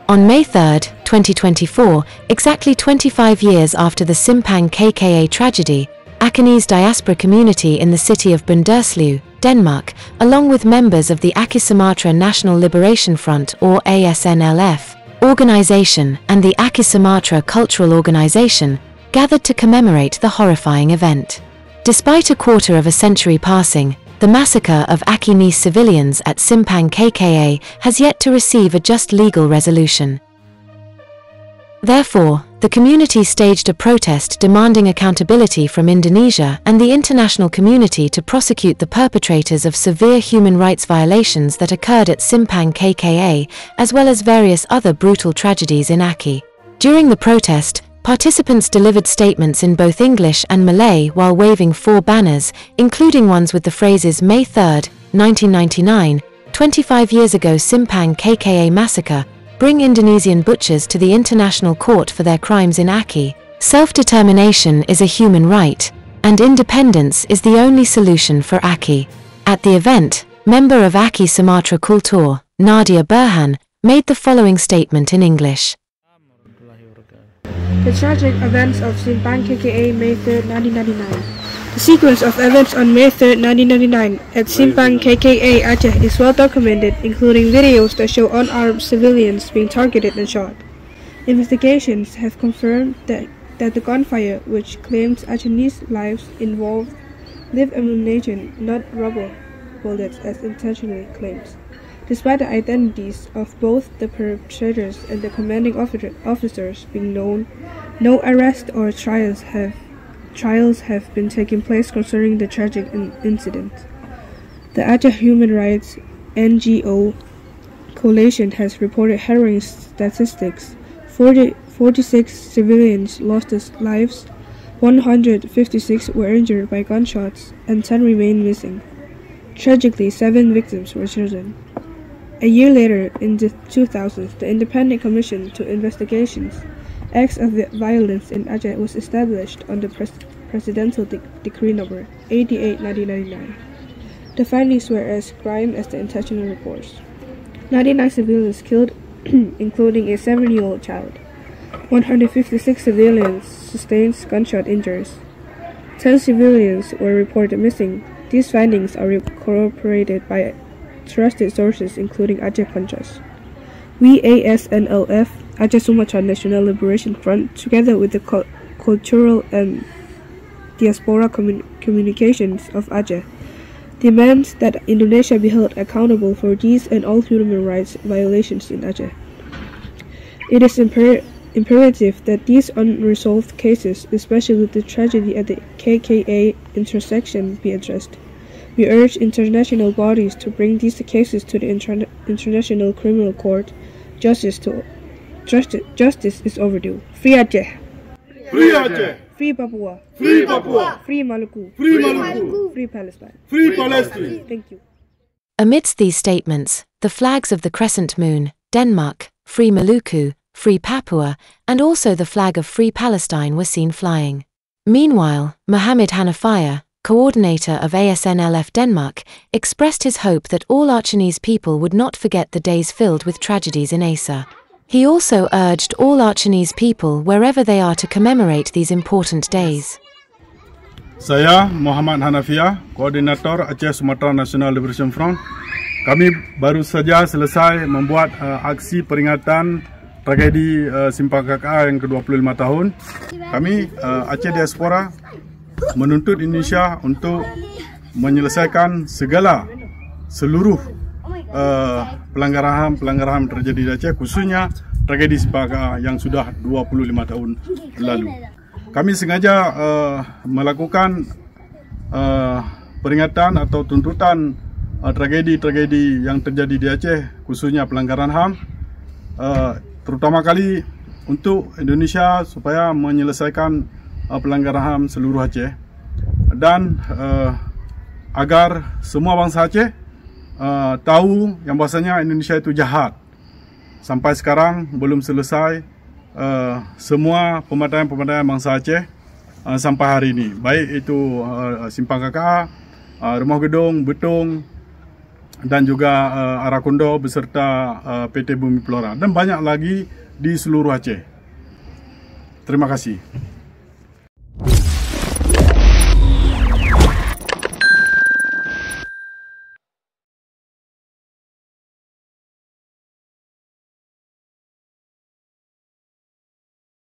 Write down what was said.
On May 3, 2024, exactly 25 years after the Simpang KKA tragedy, Achehnese diaspora community in the city of Brønderslev, Denmark, along with members of the Acheh-Sumatra National Liberation Front or ASNLF organization and the Acheh-Sumatra Cultural Organization, gathered to commemorate the horrifying event. Despite a quarter of a century passing, the massacre of Achehnese civilians at Simpang KKA has yet to receive a just legal resolution. Therefore, the community staged a protest demanding accountability from Indonesia and the international community to prosecute the perpetrators of severe human rights violations that occurred at Simpang KKA, as well as various other brutal tragedies in Aceh. During the protest, participants delivered statements in both English and Malay while waving 4 banners, including ones with the phrases May 3, 1999, 25 years ago Simpang KKA massacre, bring Indonesian butchers to the International Court for their crimes in Aceh, self-determination is a human right, and independence is the only solution for Aceh. At the event, member of Acheh-Sumatra Kultur, Nadia Burhan, made the following statement in English. The tragic events of Simpang KKA May 3, 1999. The sequence of events on May 3, 1999 at Simpang KKA Aceh is well documented, including videos that show unarmed civilians being targeted and shot. Investigations have confirmed that the gunfire, which claims Achehnese lives, involved live ammunition, not rubber bullets as intentionally claims. Despite the identities of both the perpetrators and the commanding officers being known, no arrests or trials have been taking place concerning the tragic incident. The Aceh Human Rights NGO Coalition has reported harrowing statistics. 46 civilians lost their lives, 156 were injured by gunshots, and 10 remain missing. Tragically, 7 victims were children. A year later, in the 2000s, the Independent Commission to Investigations Acts of Violence in Aceh was established under Presidential Decree No. 88/1999. The findings were as grim as the intentional reports. 99 civilians killed, including a 7-year-old child. 156 civilians sustained gunshot injuries. 10 civilians were reported missing. These findings are corroborated by trusted sources, including Aceh Contras. We ASNLF, Acheh-Sumatra National Liberation Front, together with the cultural and diaspora communications of Aceh, demands that Indonesia be held accountable for these and all human rights violations in Aceh. It is imperative that these unresolved cases, especially the tragedy at the KKA intersection, be addressed. We urge international bodies to bring these cases to the International Criminal Court. Justice is overdue. Free Aceh! Free Aceh! Free Papua! Free Papua! Free Maluku! Free Maluku! Free Palestine! Free Palestine! Thank you. Amidst these statements, the flags of the Crescent Moon, Denmark, Free Maluku, Free Papua, and also the flag of Free Palestine were seen flying. Meanwhile, Mohammed Hanafaya, coordinator of ASNLF Denmark, expressed his hope that all Achehnese people would not forget the days filled with tragedies in Aceh. He also urged all Achehnese people wherever they are to commemorate these important days. Saya Muhammad Hanafia, koordinator Acheh-Sumatra National Liberation Front. Kami baru saja selesai membuat aksi peringatan tragedi Simpang KKA yang ke-25 tahun. Kami Aceh diaspora menuntut Indonesia untuk menyelesaikan seluruh pelanggaran terjadi di Aceh, khususnya tragedi Simpang KKA yang sudah 25 tahun lalu. Kami sengaja melakukan peringatan atau tuntutan tragedi-tragedi yang terjadi di Aceh, khususnya pelanggaran HAM, terutama kali untuk Indonesia supaya menyelesaikan pelanggaran HAM seluruh Aceh, dan agar semua bangsa Aceh tahu yang bahasanya Indonesia itu jahat. Sampai sekarang belum selesai semua pemadaian bangsa Aceh sampai hari ini, baik itu Simpang KKA, Rumoh Geudong, Beutong, dan juga Arakundoe beserta PT Bumi Flora, dan banyak lagi di seluruh Aceh. Terima kasih.